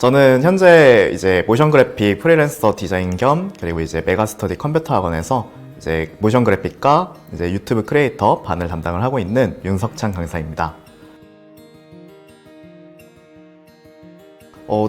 저는 현재 이제 모션 그래픽 프리랜서 디자인 겸 그리고 이제 메가스터디 컴퓨터 학원에서 이제 모션 그래픽과 이제 유튜브 크리에이터 반을 담당을 하고 있는 윤석찬 강사입니다.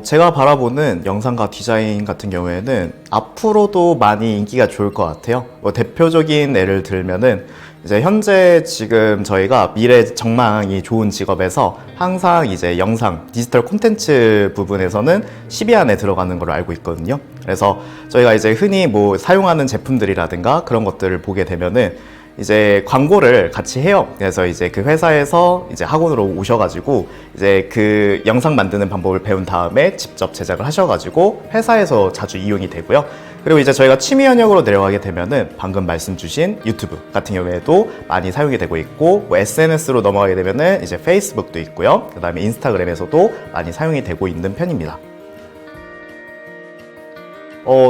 제가 바라보는 영상과 디자인 같은 경우에는 앞으로도 많이 인기가 좋을 것 같아요. 대표적인 예를 들면은 이제 현재 지금 저희가 미래 전망이 좋은 직업에서 항상 이제 영상, 디지털 콘텐츠 부분에서는 10위 안에 들어가는 걸로 알고 있거든요. 그래서 저희가 이제 흔히 뭐 사용하는 제품들이라든가 그런 것들을 보게 되면은 이제 광고를 같이 해요. 그래서 이제 그 회사에서 이제 학원으로 오셔가지고 이제 그 영상 만드는 방법을 배운 다음에 직접 제작을 하셔가지고 회사에서 자주 이용이 되고요. 그리고 이제 저희가 취미 현역으로 내려가게 되면은 방금 말씀 주신 유튜브 같은 경우에도 많이 사용이 되고 있고, 뭐 SNS로 넘어가게 되면은 이제 페이스북도 있고요. 그 다음에 인스타그램에서도 많이 사용이 되고 있는 편입니다.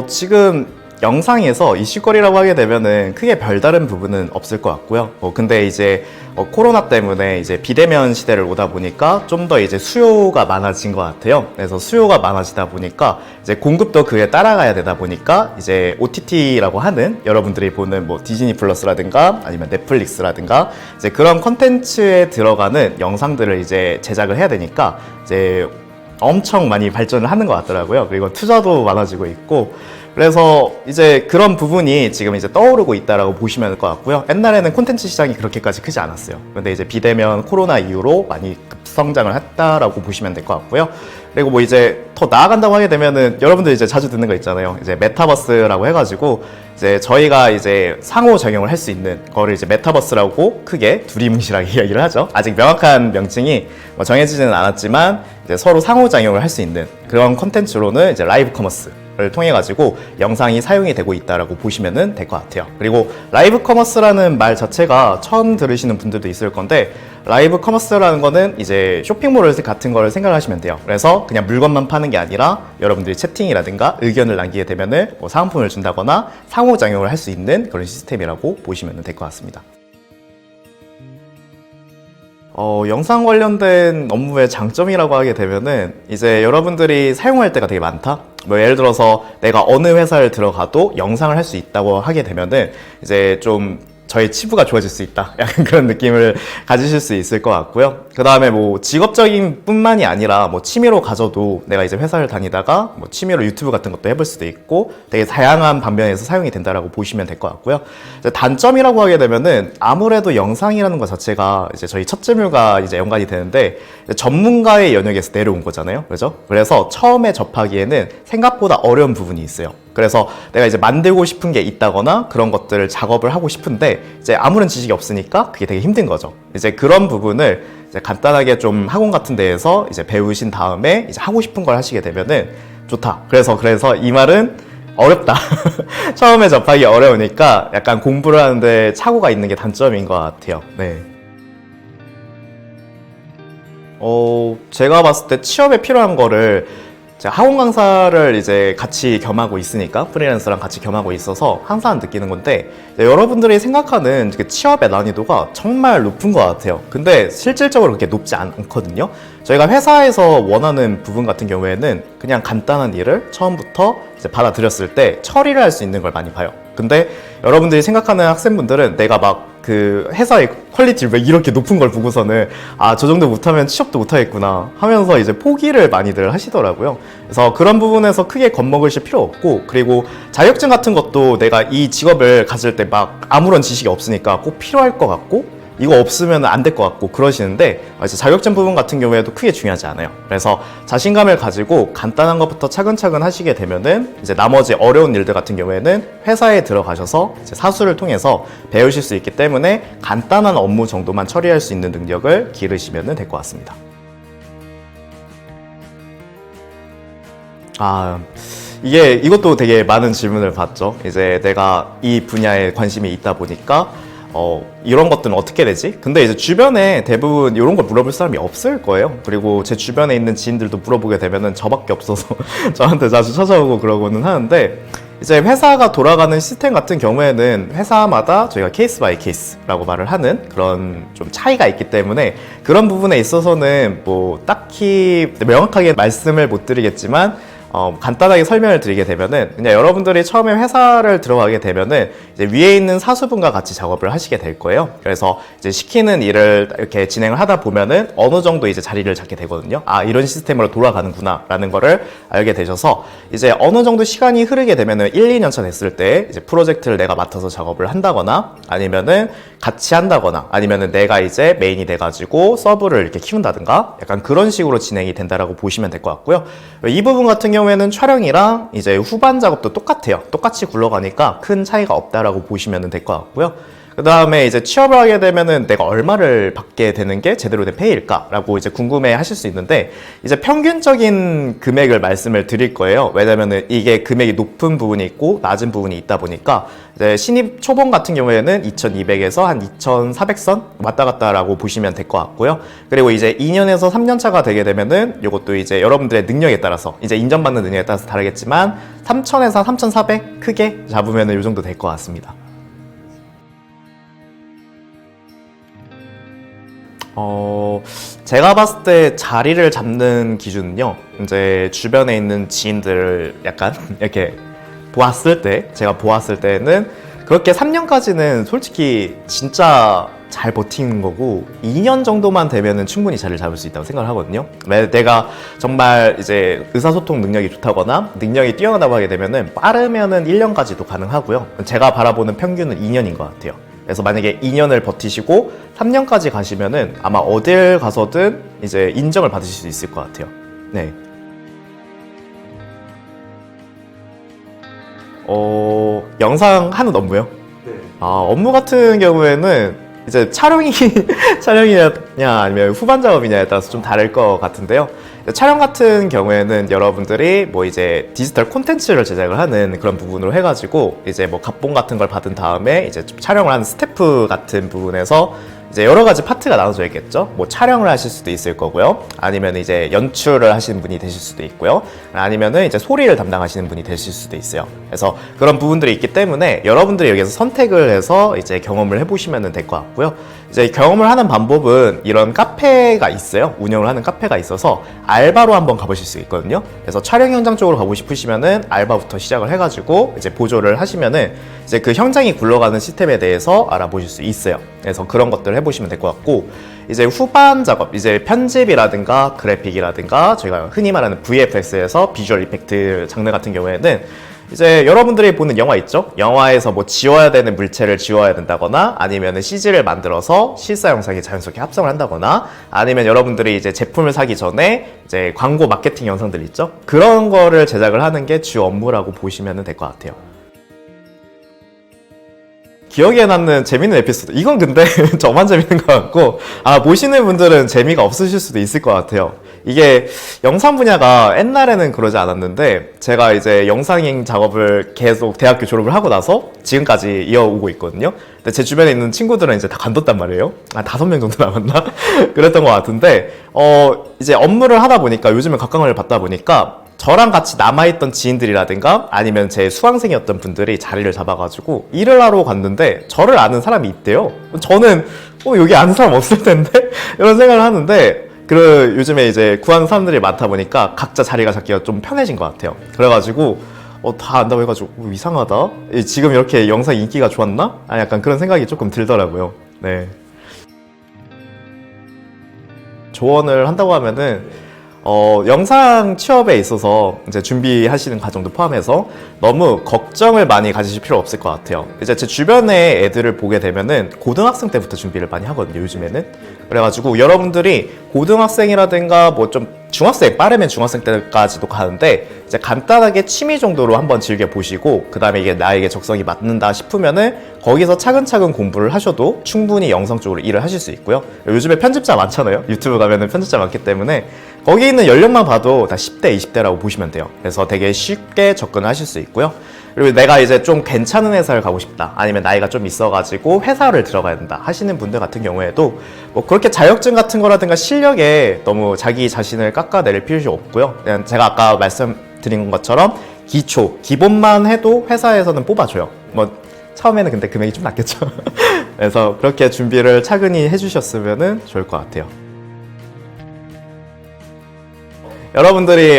지금 영상에서 이슈거리라고 하게 되면은 크게 별다른 부분은 없을 것 같고요. 근데 이제 코로나 때문에 이제 비대면 시대를 오다 보니까 좀 더 이제 수요가 많아진 것 같아요. 그래서 수요가 많아지다 보니까 이제 공급도 그에 따라가야 되다 보니까 이제 OTT라고 하는 여러분들이 보는 뭐 디즈니 플러스라든가 아니면 넷플릭스라든가 이제 그런 컨텐츠에 들어가는 영상들을 이제 제작을 해야 되니까 이제 엄청 많이 발전을 하는 것 같더라고요. 그리고 투자도 많아지고 있고, 그래서 이제 그런 부분이 지금 이제 떠오르고 있다라고 보시면 될 것 같고요. 옛날에는 콘텐츠 시장이 그렇게까지 크지 않았어요. 근데 이제 비대면 코로나 이후로 많이 급성장을 했다라고 보시면 될 것 같고요. 그리고 뭐 이제 더 나아간다고 하게 되면은 여러분들 이제 자주 듣는 거 있잖아요. 이제 메타버스라고 해가지고 이제 저희가 이제 상호작용을 할 수 있는 거를 이제 메타버스라고 크게 두리뭉실하게 이야기를 하죠. 아직 명확한 명칭이 뭐 정해지지는 않았지만 이제 서로 상호작용을 할 수 있는 그런 컨텐츠로는 이제 라이브 커머스를 통해 가지고 영상이 사용이 되고 있다라고 보시면 될 것 같아요. 그리고 라이브 커머스라는 말 자체가 처음 들으시는 분들도 있을 건데, 라이브 커머스라는 거는 이제 쇼핑몰 같은 거를 생각하시면 돼요. 그래서 그냥 물건만 파는 게 아니라 여러분들이 채팅이라든가 의견을 남기게 되면은 뭐 사은품을 준다거나 상호작용을 할 수 있는 그런 시스템이라고 보시면 될 것 같습니다. 영상 관련된 업무의 장점이라고 하게 되면은 이제 여러분들이 사용할 때가 되게 많다? 뭐 예를 들어서 내가 어느 회사를 들어가도 영상을 할 수 있다고 하게 되면은 이제 좀 저희 치부가 좋아질 수 있다. 약간 그런 느낌을 가지실 수 있을 것 같고요. 그 다음에 뭐 직업적인 뿐만이 아니라 뭐 취미로 가져도 내가 이제 회사를 다니다가 뭐 취미로 유튜브 같은 것도 해볼 수도 있고 되게 다양한 방면에서 사용이 된다라고 보시면 될 것 같고요. 이제 단점이라고 하게 되면은 아무래도 영상이라는 것 자체가 이제 저희 첫 질문과 이제 연관이 되는데 전문가의 영역에서 내려온 거잖아요. 그죠? 그래서 처음에 접하기에는 생각보다 어려운 부분이 있어요. 그래서 내가 이제 만들고 싶은 게 있다거나 그런 것들을 작업을 하고 싶은데 이제 아무런 지식이 없으니까 그게 되게 힘든 거죠. 이제 그런 부분을 이제 간단하게 좀 학원 같은 데에서 이제 배우신 다음에 이제 하고 싶은 걸 하시게 되면은 좋다. 그래서 이 말은 어렵다. 처음에 접하기 어려우니까 약간 공부를 하는데 착오가 있는 게 단점인 것 같아요. 네. 제가 봤을 때 취업에 필요한 거를 제가 학원 강사를 이제 같이 겸하고 있으니까 프리랜서랑 같이 겸하고 있어서 항상 느끼는 건데, 여러분들이 생각하는 그 취업의 난이도가 정말 높은 것 같아요. 근데 실질적으로 그렇게 높지 않거든요. 저희가 회사에서 원하는 부분 같은 경우에는 그냥 간단한 일을 처음부터 이제 받아들였을 때 처리를 할 수 있는 걸 많이 봐요. 근데 여러분들이 생각하는 학생분들은 내가 막 그 회사의 퀄리티를 왜 이렇게 높은 걸 보고서는 저 정도 못하면 취업도 못하겠구나 하면서 이제 포기를 많이들 하시더라고요. 그래서 그런 부분에서 크게 겁먹으실 필요 없고, 그리고 자격증 같은 것도 내가 이 직업을 가질 때 막 아무런 지식이 없으니까 꼭 필요할 것 같고 이거 없으면 안 될 것 같고 그러시는데, 이제 자격증 부분 같은 경우에도 크게 중요하지 않아요. 그래서 자신감을 가지고 간단한 것부터 차근차근 하시게 되면은 이제 나머지 어려운 일들 같은 경우에는 회사에 들어가셔서 이제 사수를 통해서 배우실 수 있기 때문에 간단한 업무 정도만 처리할 수 있는 능력을 기르시면 될 것 같습니다. 이것도 되게 많은 질문을 받죠. 이제 내가 이 분야에 관심이 있다 보니까 이런 것들은 어떻게 되지? 근데 이제 주변에 대부분 이런 걸 물어볼 사람이 없을 거예요. 그리고 제 주변에 있는 지인들도 물어보게 되면은 저밖에 없어서 저한테 자주 찾아오고 그러고는 하는데, 이제 회사가 돌아가는 시스템 같은 경우에는 회사마다 저희가 케이스 바이 케이스라고 말을 하는 그런 좀 차이가 있기 때문에 그런 부분에 있어서는 뭐 딱히 명확하게 말씀을 못 드리겠지만 간단하게 설명을 드리게 되면은 그냥 여러분들이 처음에 회사를 들어가게 되면은 이제 위에 있는 사수분과 같이 작업을 하시게 될 거예요. 그래서 이제 시키는 일을 이렇게 진행을 하다 보면은 어느 정도 이제 자리를 잡게 되거든요. 아, 이런 시스템으로 돌아가는구나라는 거를 알게 되셔서 이제 어느 정도 시간이 흐르게 되면은 1, 2년 차 됐을 때 이제 프로젝트를 내가 맡아서 작업을 한다거나 아니면은 같이 한다거나 아니면은 내가 이제 메인이 돼가지고 서브를 이렇게 키운다든가 약간 그런 식으로 진행이 된다라고 보시면 될 것 같고요. 이 부분 같은 경우에는 촬영이랑 이제 후반 작업도 똑같아요. 똑같이 굴러가니까 큰 차이가 없다라고 보시면 될 것 같고요. 그 다음에 이제 취업을 하게 되면은 내가 얼마를 받게 되는 게 제대로 된 페이일까라고 이제 궁금해 하실 수 있는데 이제 평균적인 금액을 말씀을 드릴 거예요. 왜냐면은 이게 금액이 높은 부분이 있고 낮은 부분이 있다 보니까 이제 신입 초봉 같은 경우에는 2200에서 한 2400선 왔다 갔다라고 보시면 될 것 같고요. 그리고 이제 2년에서 3년 차가 되게 되면은 이것도 이제 여러분들의 능력에 따라서 이제 인정받는 능력에 따라서 다르겠지만 3000에서 3400 크게 잡으면은 이 정도 될 것 같습니다. 제가 봤을 때 자리를 잡는 기준은요, 이제 주변에 있는 지인들을 약간 이렇게 제가 보았을 때는 그렇게 3년까지는 솔직히 진짜 잘 버티는 거고 2년 정도만 되면은 충분히 자리를 잡을 수 있다고 생각을 하거든요. 내가 정말 이제 의사소통 능력이 좋다거나 능력이 뛰어나다고 하게 되면은 빠르면은 1년까지도 가능하고요. 제가 바라보는 평균은 2년인 것 같아요. 그래서 만약에 2년을 버티시고 3년까지 가시면은 아마 어딜 가서든 이제 인정을 받으실 수 있을 것 같아요. 네. 영상 하는 업무요? 네. 업무 같은 경우에는 이제 촬영이냐 아니면 후반 작업이냐에 따라서 좀 다를 것 같은데요. 촬영 같은 경우에는 여러분들이 뭐 이제 디지털 콘텐츠를 제작을 하는 그런 부분으로 해가지고 이제 뭐 갑봉 같은 걸 받은 다음에 이제 좀 촬영을 하는 스태프 같은 부분에서 이제 여러 가지 파트가 나눠져 있겠죠. 뭐 촬영을 하실 수도 있을 거고요. 아니면 이제 연출을 하시는 분이 되실 수도 있고요. 아니면은 이제 소리를 담당하시는 분이 되실 수도 있어요. 그래서 그런 부분들이 있기 때문에 여러분들이 여기서 선택을 해서 이제 경험을 해보시면 될 것 같고요. 이제 경험을 하는 방법은 이런 카페가 있어요. 운영을 하는 카페가 있어서 알바로 한번 가보실 수 있거든요. 그래서 촬영 현장 쪽으로 가고 싶으시면은 알바부터 시작을 해가지고 이제 보조를 하시면은 이제 그 현장이 굴러가는 시스템에 대해서 알아보실 수 있어요. 그래서 그런 것들을 해보시면 될 것 같고 이제 후반 작업, 이제 편집이라든가 그래픽이라든가 저희가 흔히 말하는 VFX에서 비주얼 이펙트 장르 같은 경우에는 이제 여러분들이 보는 영화 있죠? 영화에서 뭐 지워야 되는 물체를 지워야 된다거나 아니면 CG를 만들어서 실사 영상에 자연스럽게 합성을 한다거나 아니면 여러분들이 이제 제품을 사기 전에 이제 광고 마케팅 영상들 있죠? 그런 거를 제작을 하는 게 주 업무라고 보시면 될 것 같아요. 기억에 남는 재밌는 에피소드. 이건 근데 저만 재밌는 것 같고 보시는 분들은 재미가 없으실 수도 있을 것 같아요. 이게 영상 분야가 옛날에는 그러지 않았는데 제가 이제 영상인 작업을 계속 대학교 졸업을 하고 나서 지금까지 이어오고 있거든요. 근데 제 주변에 있는 친구들은 이제 다 관뒀단 말이에요. 5명 정도 남았나? 그랬던 것 같은데 이제 업무를 하다 보니까 요즘은 각광을 받다 보니까 저랑 같이 남아있던 지인들이라든가 아니면 제 수강생이었던 분들이 자리를 잡아가지고 일을 하러 갔는데 저를 아는 사람이 있대요. 저는 여기 아는 사람 없을 텐데? 이런 생각을 하는데 요즘에 이제 구하는 사람들이 많다 보니까 각자 자리가 잡기가 좀 편해진 것 같아요. 그래가지고 다 안다고 해가지고 이상하다? 지금 이렇게 영상 인기가 좋았나? 약간 그런 생각이 조금 들더라고요. 네. 조언을 한다고 하면은 영상 취업에 있어서 이제 준비하시는 과정도 포함해서 너무 걱정을 많이 가지실 필요 없을 것 같아요. 이제 제 주변에 애들을 보게 되면은 고등학생 때부터 준비를 많이 하거든요, 요즘에는. 그래가지고 여러분들이 고등학생이라든가 뭐 좀 중학생, 빠르면 중학생 때까지도 가는데 이제 간단하게 취미 정도로 한번 즐겨보시고 그 다음에 이게 나에게 적성이 맞는다 싶으면은 거기서 차근차근 공부를 하셔도 충분히 영상 쪽으로 일을 하실 수 있고요. 요즘에 편집자 많잖아요. 유튜브 가면은 편집자 많기 때문에 거기 있는 연령만 봐도 다 10대, 20대라고 보시면 돼요. 그래서 되게 쉽게 접근을 하실 수 있고요. 그리고 내가 이제 좀 괜찮은 회사를 가고 싶다 아니면 나이가 좀 있어가지고 회사를 들어가야 된다 하시는 분들 같은 경우에도 뭐 그렇게 자격증 같은 거라든가 실력에 너무 자기 자신을 깎아내릴 필요 없고요. 그냥 제가 아까 말씀드린 것처럼 기본만 해도 회사에서는 뽑아줘요. 뭐 처음에는 근데 금액이 좀 낮겠죠. 그래서 그렇게 준비를 차근히 해주셨으면 좋을 것 같아요. 여러분들이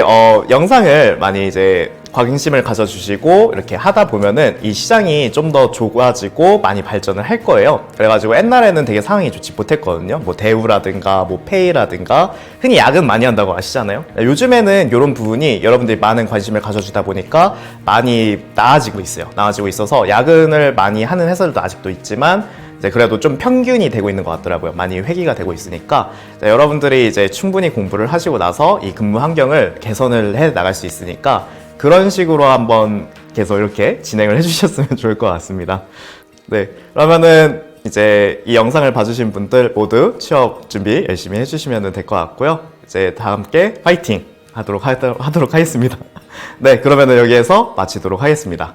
영상을 많이 이제 관심을 가져주시고 이렇게 하다 보면은 이 시장이 좀 더 좋아지고 많이 발전을 할 거예요. 그래가지고 옛날에는 되게 상황이 좋지 못했거든요. 뭐 대우라든가 뭐 페이라든가 흔히 야근 많이 한다고 아시잖아요. 요즘에는 이런 부분이 여러분들이 많은 관심을 가져주다 보니까 많이 나아지고 있어요. 나아지고 있어서 야근을 많이 하는 회사들도 아직도 있지만 이제 그래도 좀 평균이 되고 있는 것 같더라고요. 많이 회귀가 되고 있으니까 여러분들이 이제 충분히 공부를 하시고 나서 이 근무 환경을 개선을 해 나갈 수 있으니까 그런 식으로 한번 계속 이렇게 진행을 해주셨으면 좋을 것 같습니다. 네, 그러면은 이제 이 영상을 봐주신 분들 모두 취업 준비 열심히 해주시면 될 것 같고요. 이제 다 함께 파이팅 하도록 하겠습니다. 네, 그러면은 여기에서 마치도록 하겠습니다.